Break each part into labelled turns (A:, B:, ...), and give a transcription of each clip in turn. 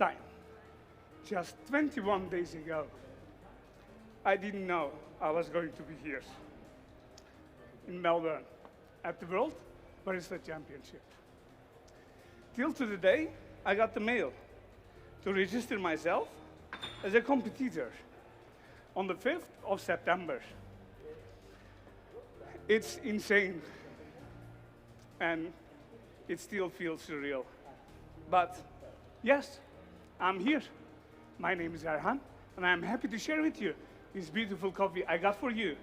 A: time. Just 21 days ago, I didn't know I was going to be here in Melbourne at the World Barista Championship. Till to the day, I got the mail to register myself as a competitor on the 5th of September. It's insane, and it still feels surreal. But yes, I'm here. My name is Erhan, and I'm happy to share with you this beautiful coffee I got for you,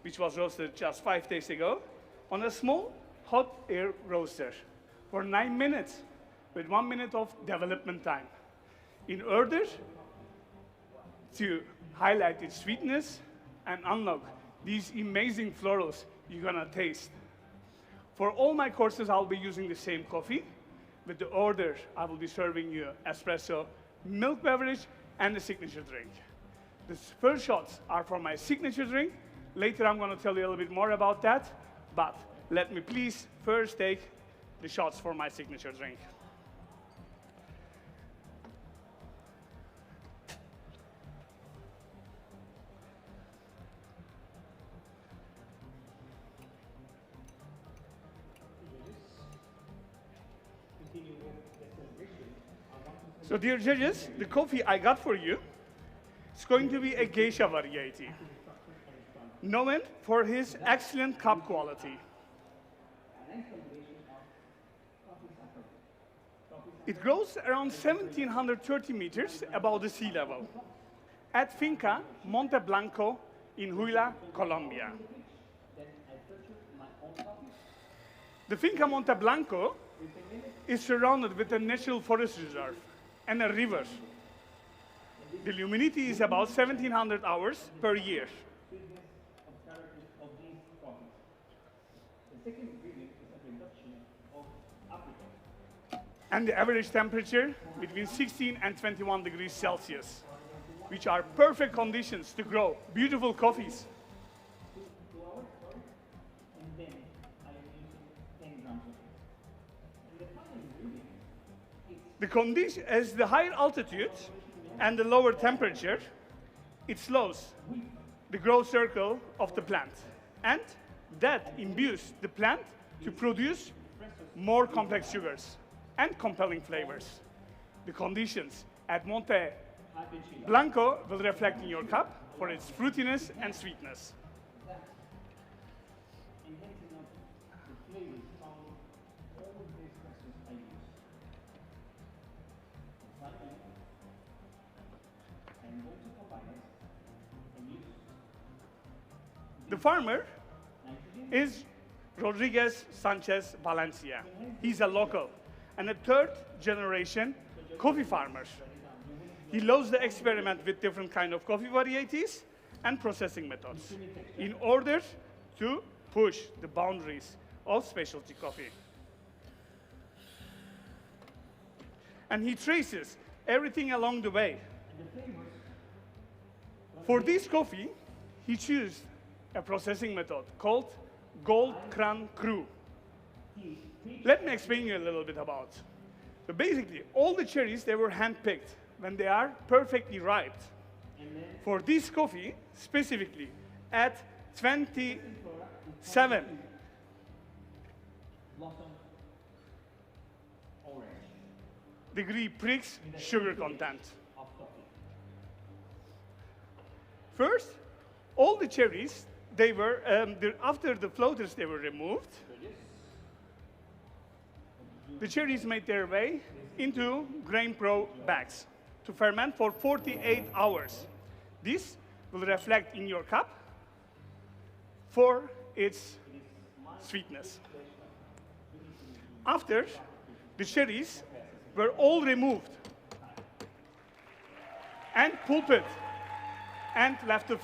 A: which was roasted just 5 days ago on a small hot air roaster for 9 minutes with 1 minute of development time in order to highlight its sweetness and unlock these amazing florals you're gonna taste. For all my courses, I'll be using the same coffee. With the order, I will be serving you espresso, milk beverage, and the signature drink. The first shots are for my signature drink. Later, I'm gonna tell you a little bit more about that, but let me please first take the shots for my signature drink. So dear judges, the coffee I got for you is going to be a geisha variety, known for his excellent cup quality. It grows around 1,730 meters above the sea level at Finca Monte Blanco in Huila, Colombia. The Finca Monte Blanco is surrounded with a natural forest reserve and a river. The humidity is about 1,700 hours per year. And the average temperature between 16 and 21 degrees Celsius, which are perfect conditions to grow beautiful coffees. The condition, as the higher altitude and the lower temperature, it slows the growth circle of the plant, and that imbues the plant to produce more complex sugars and compelling flavors. The conditions at Monte Blanco will reflect in your cup for its fruitiness and sweetness. The farmer is Rodriguez Sanchez Valencia. He's a local and a third-generation coffee farmer. He loves to experiment with different kind of coffee varieties and processing methods in order to push the boundaries of specialty coffee. And he traces everything along the way. For this coffee, he chose a processing method called Gold Crown Crew. Let me explain you a little bit about. So basically, all the cherries, they were hand-picked when they are perfectly ripe. For this coffee, specifically, at 27 degree Brix sugar content. First, all the cherries, they were, after the floaters they were removed, the cherries made their way into grain pro bags to ferment for 48 hours. This will reflect in your cup for its sweetness. After, the cherries were all removed and pulped and left to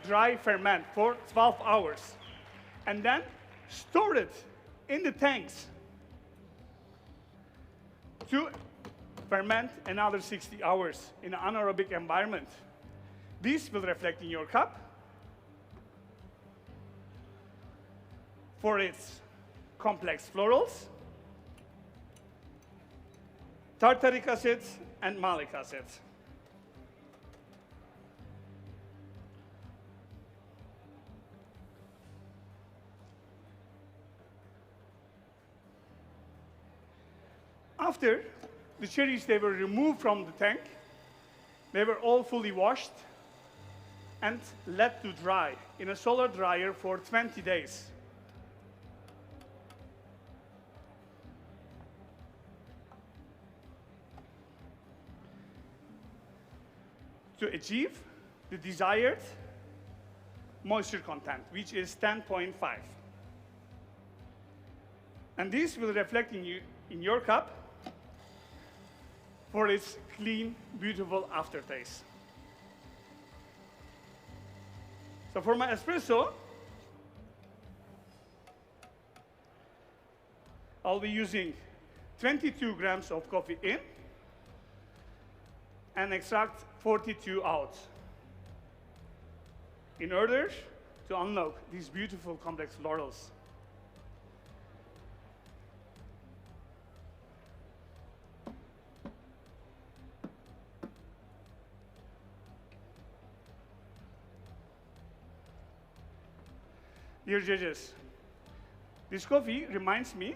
A: dry ferment for 12 hours, and then stored in the tanks to ferment another 60 hours in an anaerobic environment. This will reflect in your cup for its complex florals, tartaric acid, and malic acid. After the cherries, they were removed from the tank, they were all fully washed and let to dry in a solar dryer for 20 days. To achieve the desired moisture content, which is 10.5. And this will reflect in your cup for its clean, beautiful aftertaste. So for my espresso, I'll be using 22 grams of coffee in and extract 42 out in order to unlock these beautiful complex florals. Dear judges, this coffee reminds me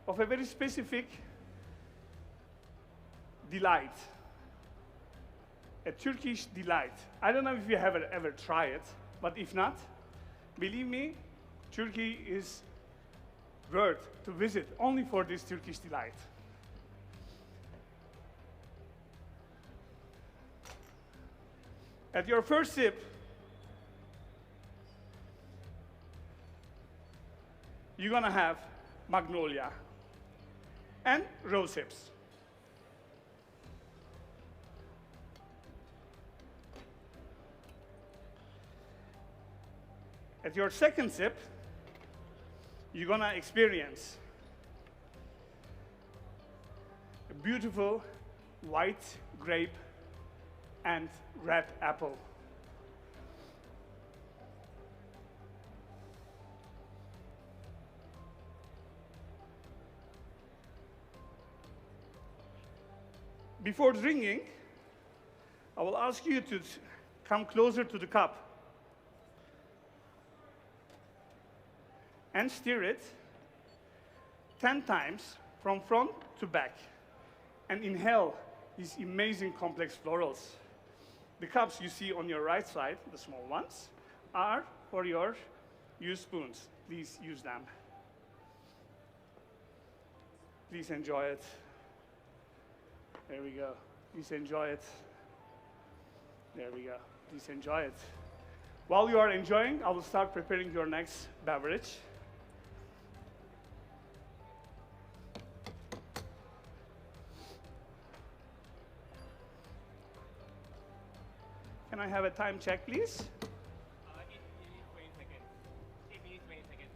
A: of a very specific delight, a Turkish delight. I don't know if you have ever tried it, but if not, believe me, Turkey is worth to visit only for this Turkish delight. At your first sip, you're gonna have magnolia and rose hips. At your second sip, you're gonna experience a beautiful white grape and red apple. Before drinking, I will ask you to come closer to the cup and stir it 10 times from front to back and inhale these amazing complex florals. The cups you see on your right side, the small ones, are for your used spoons. Please use them. Please enjoy it. There we go. Please enjoy it. There we go. Please enjoy it. While you are enjoying, I will start preparing your next beverage. Can I have a time check, please?
B: 8 minutes, 20 seconds. 8 minutes, 20 seconds.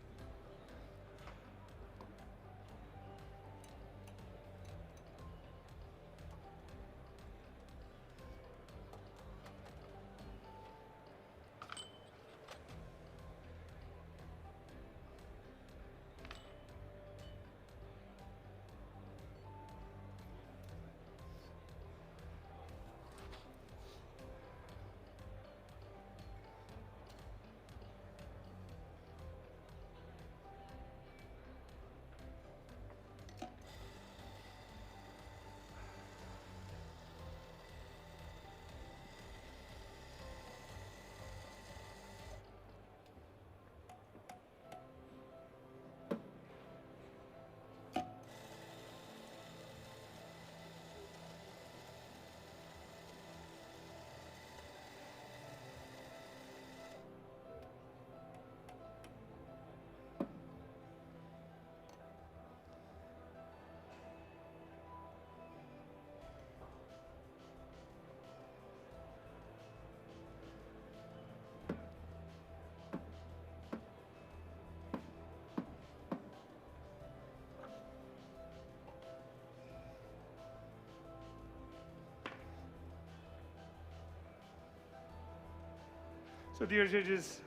A: So dear judges,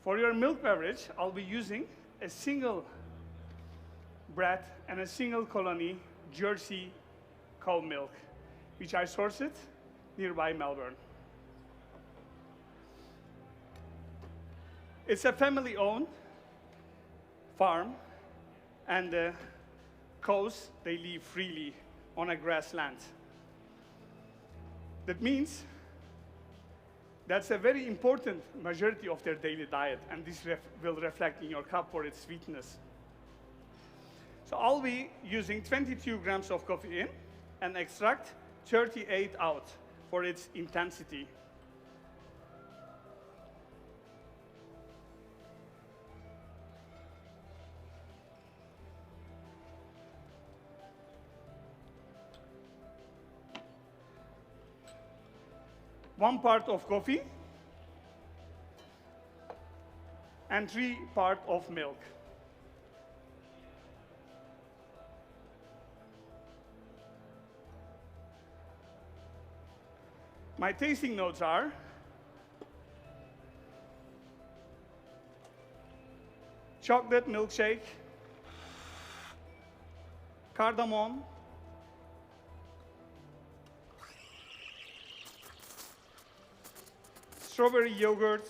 A: for your milk beverage, I'll be using a single bread and a single colony Jersey cow milk, which I sourced it nearby Melbourne. It's a family-owned farm, and the cows, they live freely on a grassland. That means that's a very important majority of their daily diet, and this will reflect in your cup for its sweetness. So I'll be using 22 grams of coffee in and extract 38 out for its intensity. One part of coffee and 3 parts of milk. My tasting notes are chocolate milkshake, cardamom, strawberry yogurt,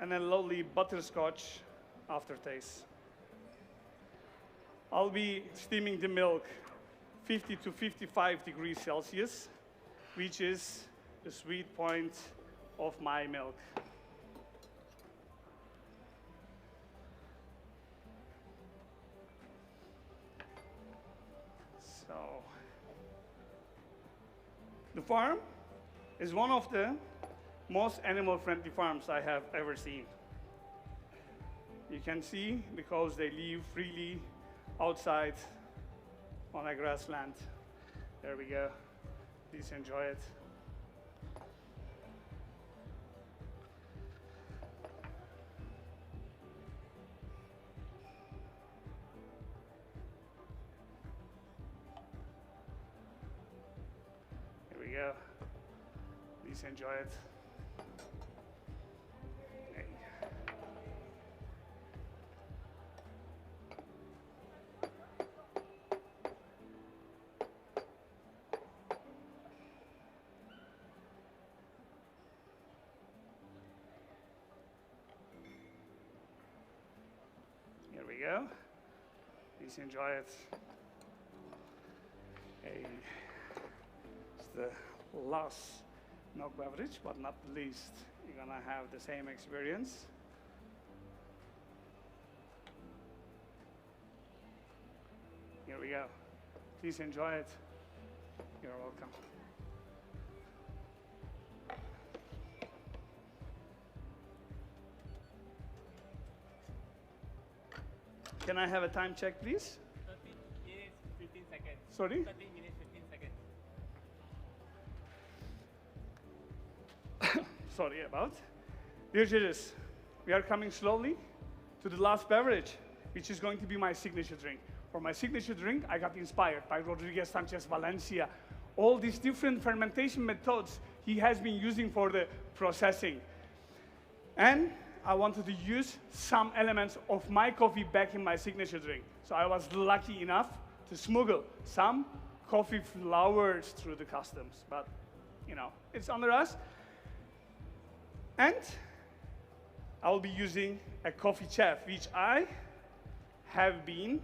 A: and a lovely butterscotch aftertaste. I'll be steaming the milk 50 to 55 degrees Celsius, which is the sweet point of my milk. So, the farm is one of the most animal-friendly farms I have ever seen. You can see because they live freely outside on a grassland. There we go. Please enjoy it. Here we go. Please enjoy it. Hey. Here we go. Please enjoy it. Hey. It's the last milk beverage, but not the least. You're gonna have the same experience. Here we go. Please enjoy it. You're welcome. Can I have a time check, please?
B: 30 minutes, 15 seconds.
A: Sorry?
B: 30 minutes, 15 seconds.
A: Sorry about. Dear judges, we are coming slowly to the last beverage, which is going to be my signature drink. For my signature drink, I got inspired by Rodriguez Sanchez Valencia. All these different fermentation methods he has been using for the processing. And I wanted to use some elements of my coffee back in my signature drink. So I was lucky enough to smuggle some coffee flowers through the customs. But, you know, it's under us. And I will be using a coffee chaff, which I have been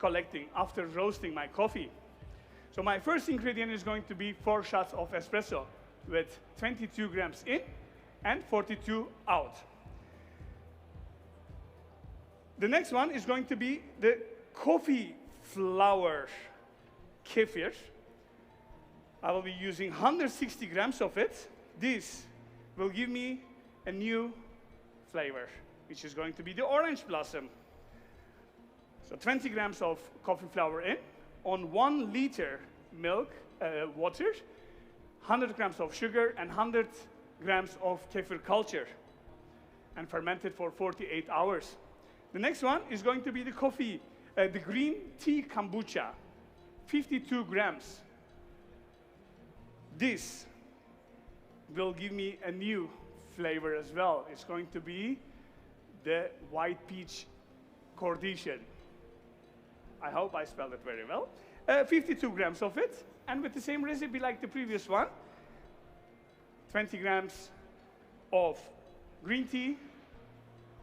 A: collecting after roasting my coffee. So my first ingredient is going to be 4 shots of espresso with 22 grams in and 42 out. The next one is going to be the coffee flower kefir. I will be using 160 grams of it. This will give me a new flavor, which is going to be the orange blossom. So 20 grams of coffee flour in on 1 liter milk, water, 100 grams of sugar, and 100 grams of kefir culture, and fermented for 48 hours. The next one is going to be the coffee, the green tea kombucha, 52 grams. This will give me a new flavor as well. It's going to be the white peach cordition. I hope I spelled it very well. 52 grams of it. And with the same recipe like the previous one, 20 grams of green tea,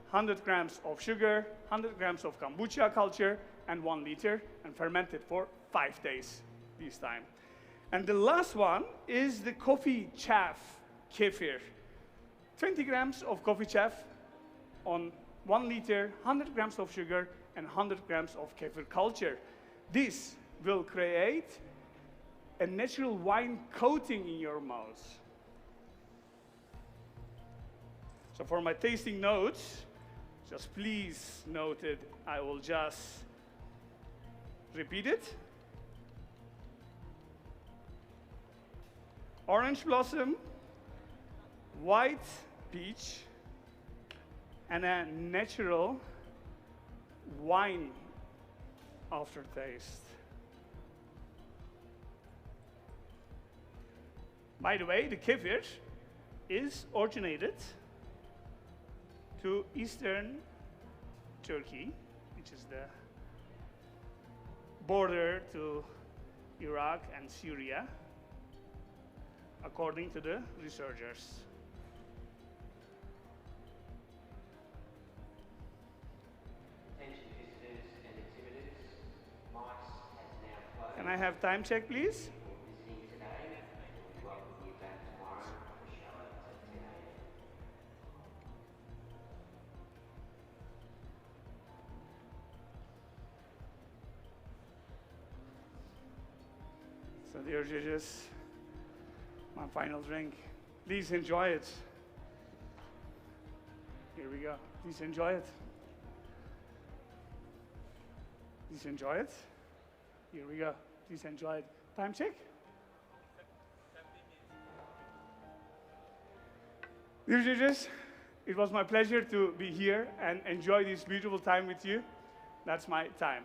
A: 100 grams of sugar, 100 grams of kombucha culture, and 1 liter, and fermented for 5 days this time. And the last one is the coffee chaff kefir. 20 grams of coffee chaff on 1 liter, 100 grams of sugar, and 100 grams of kefir culture. This will create a natural wine coating in your mouth. So for my tasting notes, just please note it. I will just repeat it. Orange blossom, white peach, and a natural wine aftertaste. By the way, the kefir is originated to Eastern Turkey, which is the border to Iraq and Syria, according to the researchers.
C: Attention visitors and exhibitors, Mike's has now closed.
A: Can I have time check, please?
C: For visiting today, we welcome you back tomorrow for the show at 10 a.m.
A: So dear judges, my final drink. Please enjoy it. Here we go. Please enjoy it. Please enjoy it. Here we go. Please enjoy it. Time check. Dear judges, it was my pleasure to be here and enjoy this beautiful time with you. That's my time.